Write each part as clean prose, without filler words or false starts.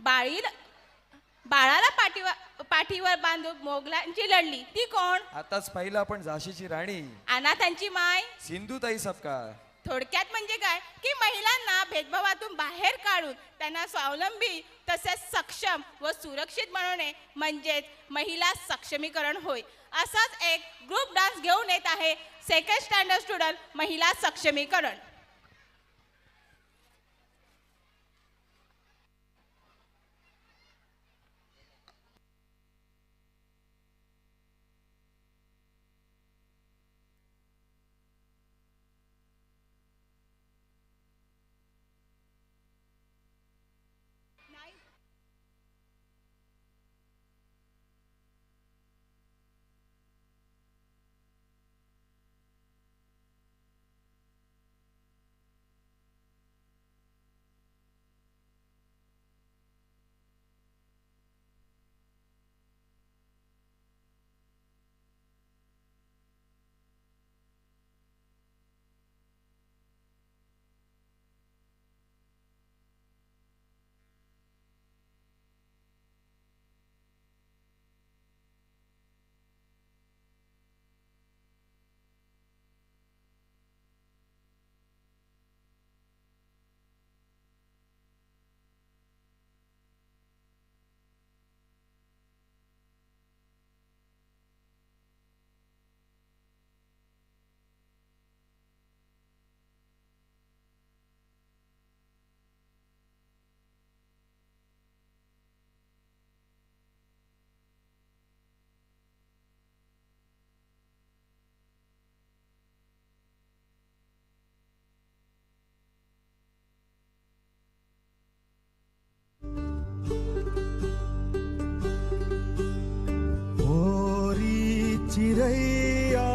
बाळाला पाठीवर बांधून मोगलांची लढली ती कोण? आताच पाहिलं आपण झाशीची राणी अनाथांची माय सिंधुताई सपकाळ. थोडक्यात म्हणजे काय की महिलांना भेदभावातून बाहेर काढून त्यांना स्वावलंबी तसेच सक्षम व सुरक्षित बनवणे म्हणजेच महिला सक्षमीकरण होय. असाच एक ग्रुप डान्स घेऊन येत आहे सेकंड स्टँडर्ड स्टुडंट महिला सक्षमीकरण. चिड़ैया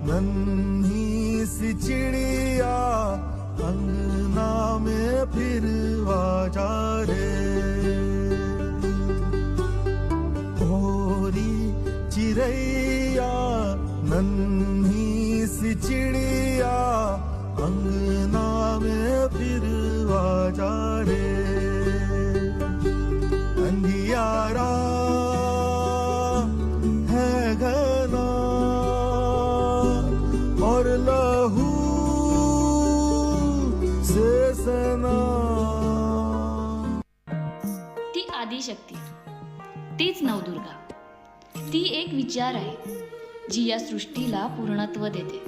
नन्ही सी चिड़िया अंगना में फिर जा रे. होरी चिड़ैया नन्ही सी चिड़िया अंगना में फिर जा रे. अंधियारा ती आदिशक्ती, तीच नवदुर्गा. ती एक विचार आहे जी या सृष्टीला पूर्णत्व देते.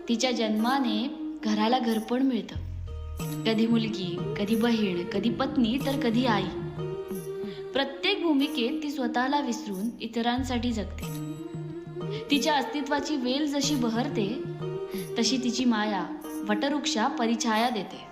तिच्या जन्माने घराला घरपण मिळतं. कधी मुलगी, कधी बहीण, कधी पत्नी, तर कधी आई. प्रत्येक भूमिकेत ती स्वतःला विसरून इतरांसाठी जगते. तिच्या अस्तित्वाची वेल जशी बहरते तशी तिची माया वटवृक्षा परिछाया देते.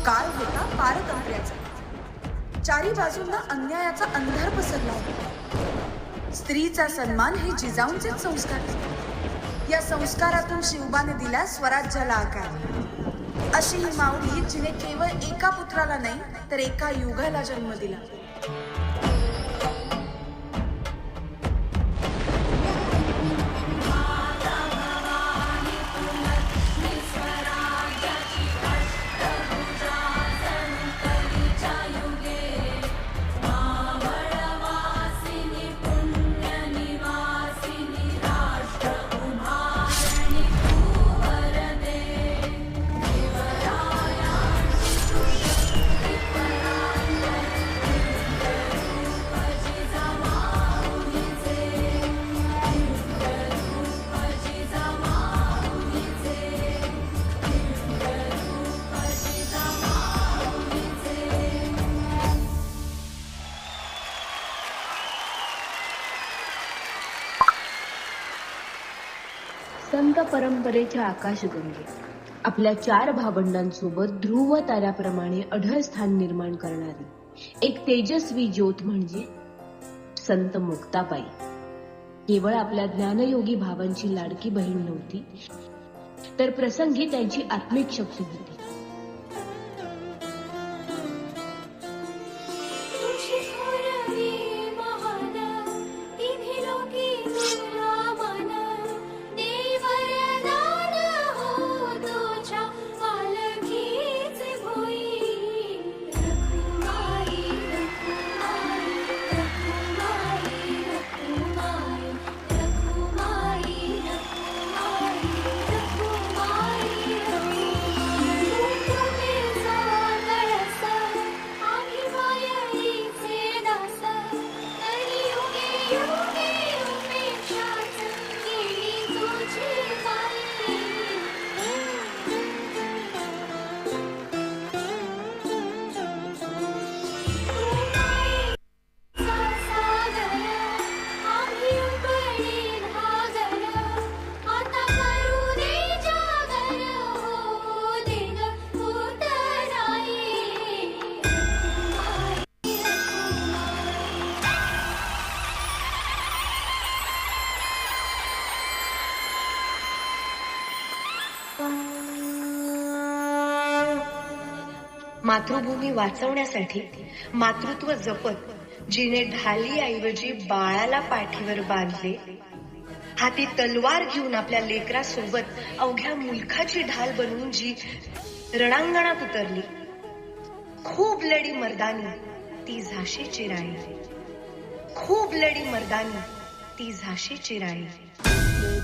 काळ होता पारतंत्र्याचा. चारी बाजूंना अन्यायाचा अंधार पसरला होता. स्त्रीचा सन्मान हे जिजाऊंचे संस्कार. या संस्कारातून शिवबाने दिला स्वराज्याला आकार. अशी ही माऊली जिने केवळ एका पुत्राला नाही तर एका युगाला जन्म दिला. संत परंपरेच्या आकाशगंगेत आपल्या 4 भावंडांसोबत ध्रुव ताऱ्याप्रमाणे अढळ स्थान निर्माण करणारी एक तेजस्वी ज्योत म्हणजे संत मुक्ताबाई. केवळ आपल्या ज्ञानयोगी भावांची लाडकी बहीण नव्हती, तर प्रसंगी त्यांची आत्मिक शक्ती होती. मातृभूमी वाचवण्यासाठी मातृत्व जपत जिने ढालीऐवजी बाळाला पाठीवर बांधले, हाती तलवार घेऊन आपल्या लेकरासोबत अवघ्या मुलखाची ढाल बनवून जी रणांगणात उतरली, खूप लढी मर्दानी ती झाशीची राणी, खूप लढी मर्दानी ती झाशीची राणी.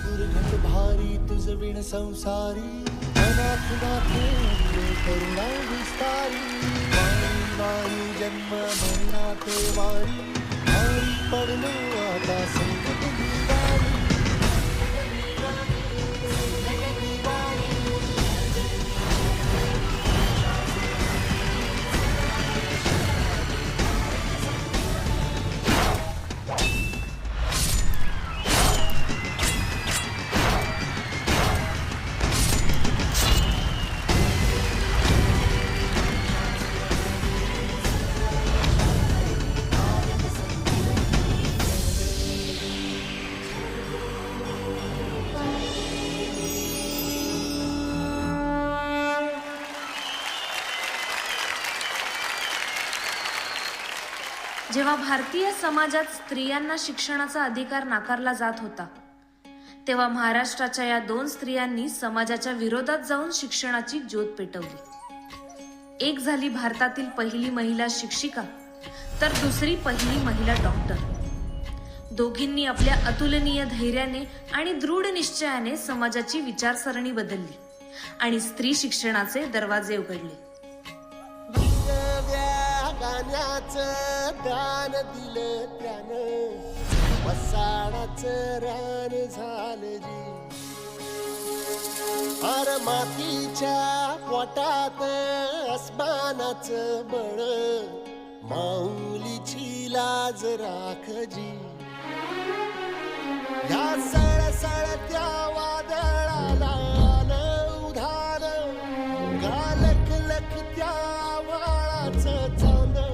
दुर्घट भारी तुझ विण संसारी, अनाथ नाथे करुणा विस्तारी. वारी वारी जन्म मरणाते वारी, भारी पडलो आता संकट निवारी. जेव्हा भारतीय समाजात स्त्रियांना शिक्षणाचा अधिकार नाकारला जात होता, तेव्हा महाराष्ट्राच्या या 2 स्त्रियांनी समाजाच्या विरोधात जाऊन शिक्षणाची ज्योत पेटवली. एक झाली भारतातील पहिली महिला शिक्षिका, तर दुसरी पहिली महिला डॉक्टर. दोघींनी आपल्या अतुलनीय धैर्याने आणि दृढ निश्चयाने समाजाची विचारसरणी बदलली आणि स्त्री शिक्षणाचे दरवाजे उघडले. गाण्याचं दान दिलं त्यानं, वसाडाचं रान झालं जी. अर मातीच्या पोटात अस्मानाचं बळ, माऊलीची लाज राख जी. या सळसळत्या वादळाला आलं उधार, गालख लख त्या वाळाचं चांदण.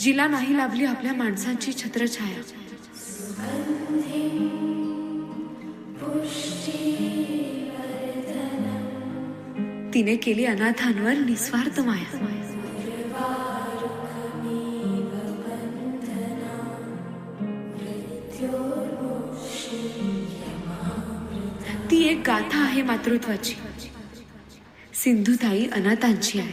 जिला नाही लाभली आपल्या माणसांची छत्रछाया, तिने केली अनाथांवर निस्वार्थ माया. ही एक गाथा आहे मातृत्वाची. सिंधुताई अनाथांची आहे.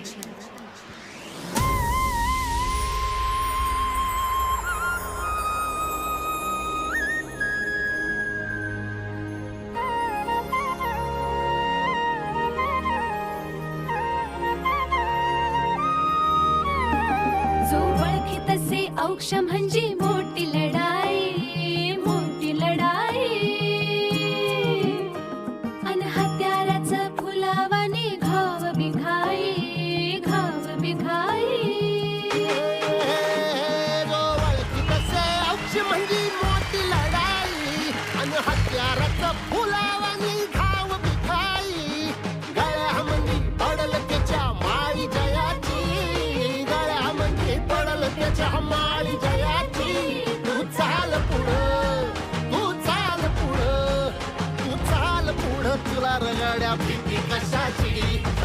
जो ओळखी तसे औक्ष म्हणजे मोठी लढाई, मोठी लढाई. अन हत्याराचं फुलावाने घाव बिघाई, घाव बिघाई. जो ओळखी तसे औक्ष म्हणजे मोठी लढाई आणि हत्याराचं फुलावानी घाव बिखाई. गळ्यामध्ये पडल त्याच्या माळी जयाची, गळ्यामध्ये पडल त्याच्या माळी जयाची. तू चाल पुढं, तू चाल पुढं, तू चाल पुढं. तुला रगड्या भीती कशाची,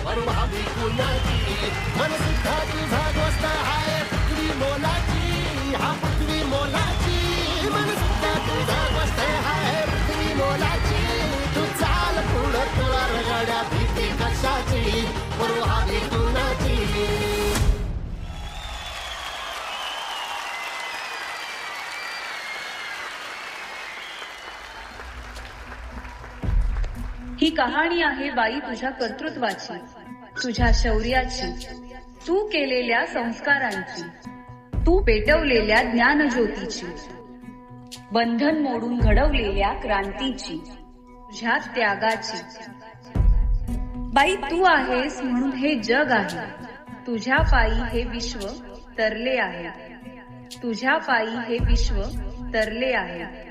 परभावी कुणाची. मन सुद्धा तुझा गोष्ट आहे पृथ्वी मोलाची, हा पृथ्वी मोलाची. मन सुद्धा तुझा गोष्ट आहे पृथ्वी मोलाची. तू चाल पुढं, तुला रगड्या भीती कशाची, परभावी कुणाची. ही कहाणी आहे बाई तुझ्या कर्तृत्वाची, तुझ्या शौर्याची, तू केलेल्या संस्कारांची, तू पेटवलेल्या ज्ञानज्योतीची, बंधन मोडून घडवलेल्या क्रांतीची, तुझ्या त्यागाची. बाई तू आहेस म्हणून हे जग आहे, तुझ्या पायी हे विश्व तरले आहे, तुझ्या पायी हे विश्व तरले आहे.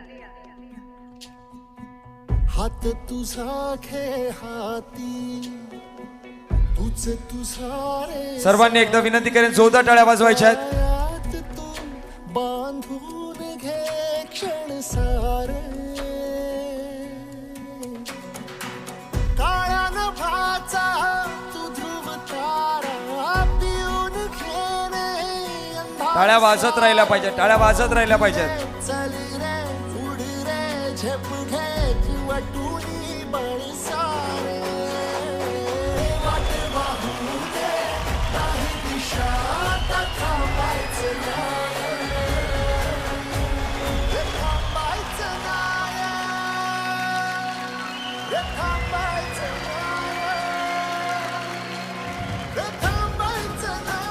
हात तुझा खे हाती, तुझ तुझा रे. सर्वांनी एकदा विनंती करेन, जोरदार टाळ्या वाजवायच्या आहेत. पायात तू बांधून घे क्षण सारे. काळ्या नभाचा तू ध्रुव तारा पिऊन घेणे. टाळ्या वाजत राहिल्या पाहिजेत, टाळ्या वाजत राहिल्या पाहिजेत. चल रे उड रे झेप घे जीवटुनी बळ सारे. वाट वाहू दे नाही दिशा, आता थांबायचं नाही, हे थांबायचं नाही, हे थांबायचं नाही, हे थांबायचं नाही.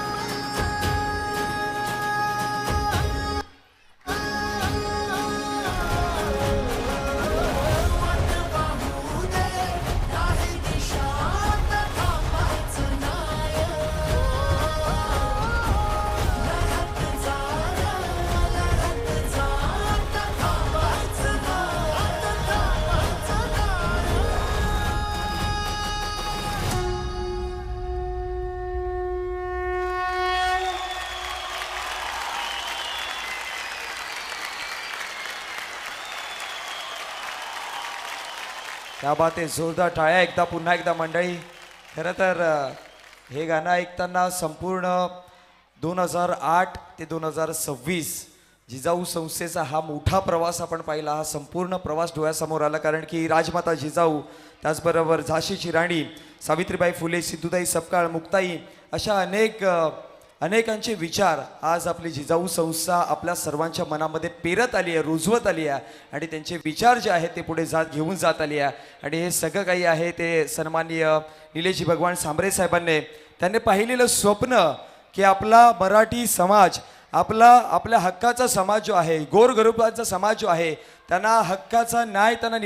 त्या बात आहे, जोरदार टाळ्या एकदा पुन्हा एकदा मंडळी. खरं तर हे गाणं ऐकताना संपूर्ण 2008 ते 2026 जिजाऊ संस्थेचा हा मोठा प्रवास आपण पाहिला. हा संपूर्ण प्रवास डोळ्यासमोर आला, कारण की राजमाता जिजाऊ, त्याचबरोबर झाशीची राणी सावित्रीबाई फुले, सिंधुताई सपकाळ, मुक्ताई, अशा अनेकांचे विचार आज आपली जिजाऊ संस्था आपल्या सर्वांच्या मनामध्ये पेरत आली आहे, रुजवत आली आहे. आणि त्यांचे विचार जे आहेत ते पुढे घेऊन जात आली आहे. आणि हे सगळं काही आहे ते सन्माननीय निलेशजी भगवान सांबरे साहेबांनी त्यांनी पाहिलेलं स्वप्न की आपला मराठी समाज, आपल्या हक्काचा समाज जो आहे, गोरगरिबांचा समाज जो आहे, त्यांना हक्काचा न्याय त्यांना